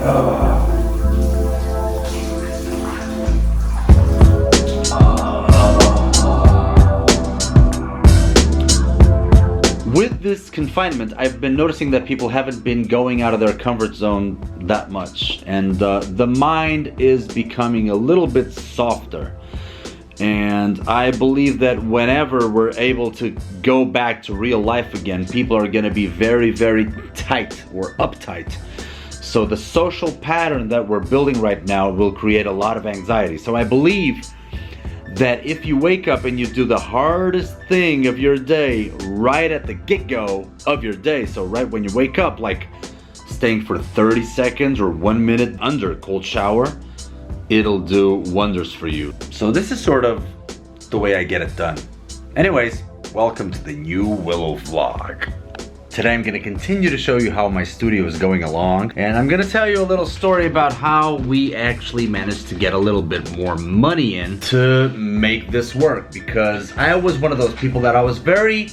With this confinement, I've been noticing that people haven't been going out of their comfort zone that much, and the mind is becoming a little bit softer. And I believe that whenever we're able to go back to real life again, people are going to be very, very tight or uptight. So the social pattern that we're building right now will create a lot of anxiety. So I believe that if you wake up and you do the hardest thing of your day right at the get-go of your day, so right when you wake up, like staying for 30 seconds or 1 minute under a cold shower, it'll do wonders for you. So this is sort of the way I get it done. Anyways, welcome to the new Willow vlog. Today I'm gonna continue to show you how my studio is going along, and I'm gonna tell you a little story about how we actually managed to get a little bit more money in to make this work, because I was one of those people that I was very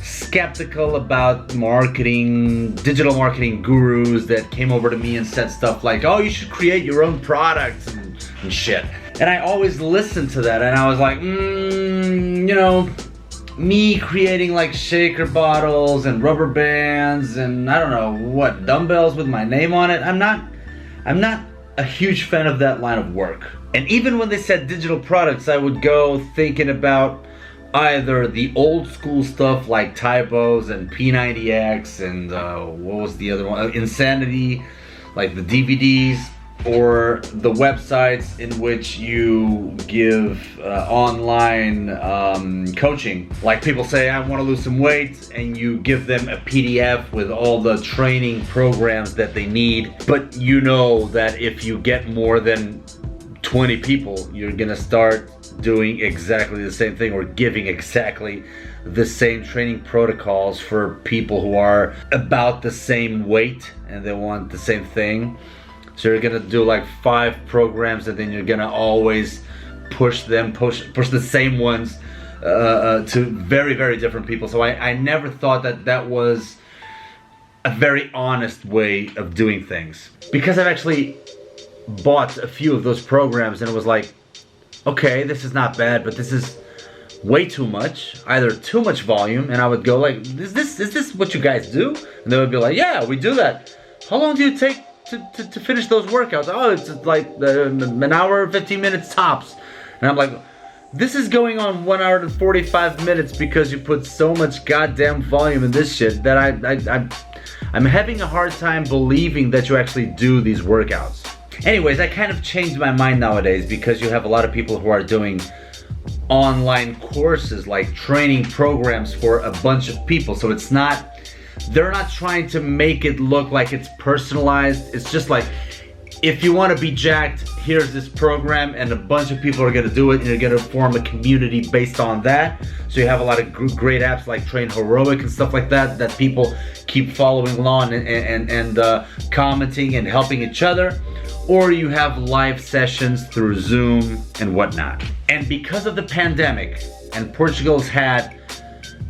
skeptical about marketing, digital marketing gurus that came over to me and said stuff like, oh, you should create your own products and shit. And I always listened to that, and I was like, you know, me creating like shaker bottles and rubber bands and I don't know what, dumbbells with my name on it, I'm not a huge fan of that line of work. And even when they said digital products, I would go thinking about either the old school stuff like Typos and P90X and what was the other one, Insanity, like the DVDs, or the websites in which you give online coaching. Like people say, I want to lose some weight, and you give them a PDF with all the training programs that they need. But you know that if you get more than 20 people, you're gonna start doing exactly the same thing or giving exactly the same training protocols for people who are about the same weight and they want the same thing. So you're gonna do like 5 programs, and then you're gonna always push the same ones to very, very different people. So I never thought that that was a very honest way of doing things, because I've actually bought a few of those programs and it was like, okay, this is not bad, but this is way too much, either too much volume. And I would go like, is this what you guys do? And they would be like, yeah, we do that. How long do you take to finish those workouts? Oh, it's like an hour, 15 minutes tops. And I'm like, this is going on 1 hour and 45 minutes because you put so much goddamn volume in this shit that I'm having a hard time believing that you actually do these workouts. Anyways, I kind of changed my mind nowadays, because you have a lot of people who are doing online courses, like training programs for a bunch of people. So it's not, they're not trying to make it look like it's personalized. It's just like, if you want to be jacked, here's this program, and a bunch of people are going to do it, and you're going to form a community based on that. So you have a lot of great apps like Train Heroic and stuff like that, that people keep following along and commenting and helping each other. Or you have live sessions through Zoom and whatnot. And because of the pandemic, and Portugal's had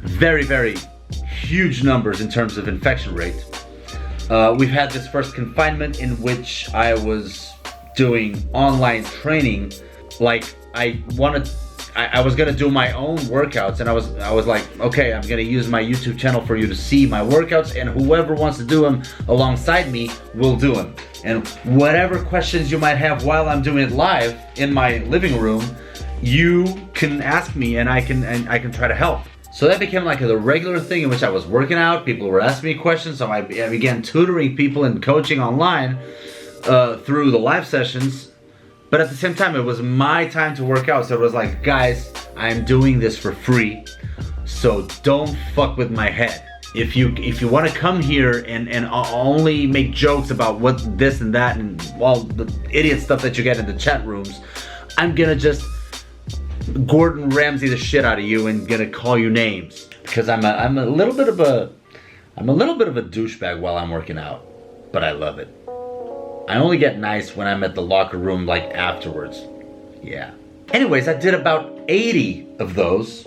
very, very huge numbers in terms of infection rate, we've had this first confinement in which I was doing online training. Like I was gonna do my own workouts, and I was like, okay, I'm gonna use my YouTube channel for you to see my workouts, and whoever wants to do them alongside me will do them. And whatever questions you might have while I'm doing it live in my living room, you can ask me, and I can try to help. So that became like a regular thing in which I was working out, people were asking me questions, so I began tutoring people and coaching online through the live sessions. But at the same time, it was my time to work out, so it was like, guys, I'm doing this for free, so don't fuck with my head. If you want to come here and only make jokes about what this and that and all the idiot stuff that you get in the chat rooms, I'm gonna just Gordon Ramsay the shit out of you and gonna call you names, because I'm a little bit of a douchebag while I'm working out, but I love it. I only get nice when I'm at the locker room, like afterwards. Yeah. Anyways, I did about 80 of those,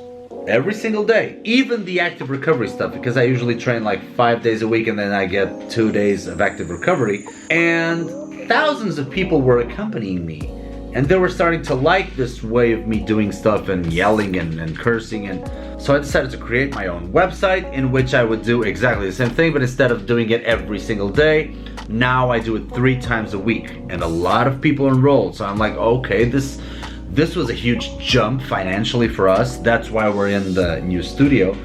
every single day, even the active recovery stuff, because I usually train like 5 days a week and then I get 2 days of active recovery. And thousands of people were accompanying me. And they were starting to like this way of me doing stuff and yelling and cursing. And so I decided to create my own website in which I would do exactly the same thing, but instead of doing it every single day, now I do it 3 times a week. And a lot of people enrolled. So I'm like, okay, this was a huge jump financially for us. That's why we're in the new studio.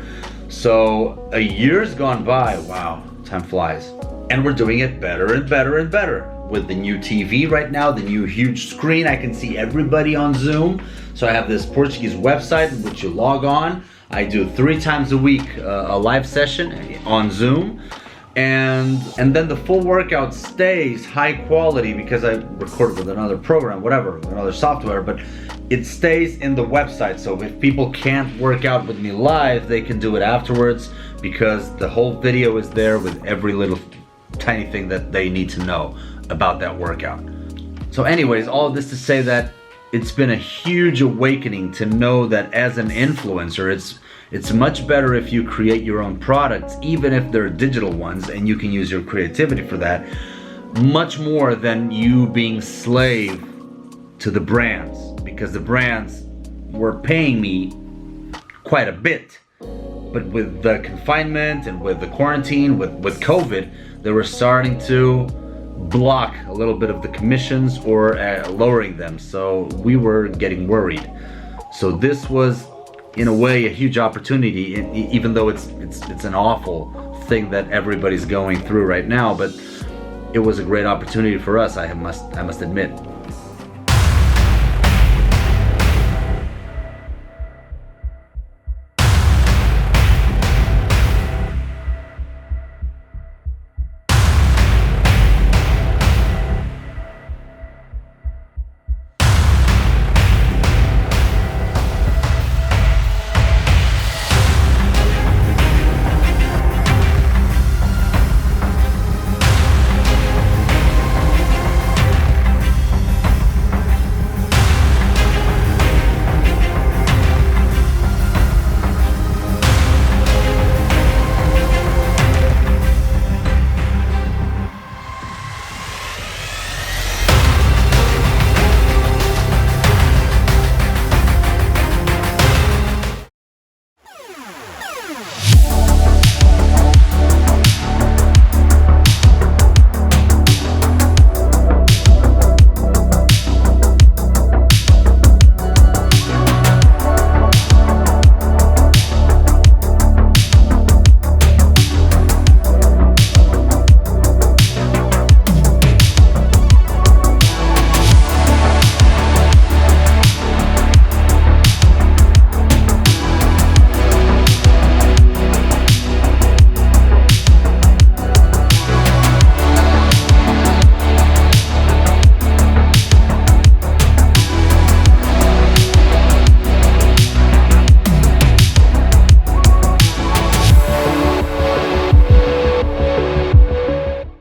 So a year's gone by. Wow, time flies. And we're doing it better and better and better. With the new TV right now, the new huge screen, I can see everybody on Zoom. So I have this Portuguese website in which you log on. I do 3 times a week a live session on Zoom. And then the full workout stays high quality because I record with another program, whatever, another software, but it stays in the website. So if people can't work out with me live, they can do it afterwards because the whole video is there with every little tiny thing that they need to know about that workout. So anyways, all of this to say that it's been a huge awakening to know that as an influencer, it's much better if you create your own products, even if they're digital ones, and you can use your creativity for that, much more than you being slave to the brands, because the brands were paying me quite a bit. But with the confinement and with the quarantine, with COVID, they were starting to block a little bit of the commissions or lowering them. So we were getting worried. So this was, in a way, a huge opportunity, even though it's an awful thing that everybody's going through right now. But it was a great opportunity for us, I must admit.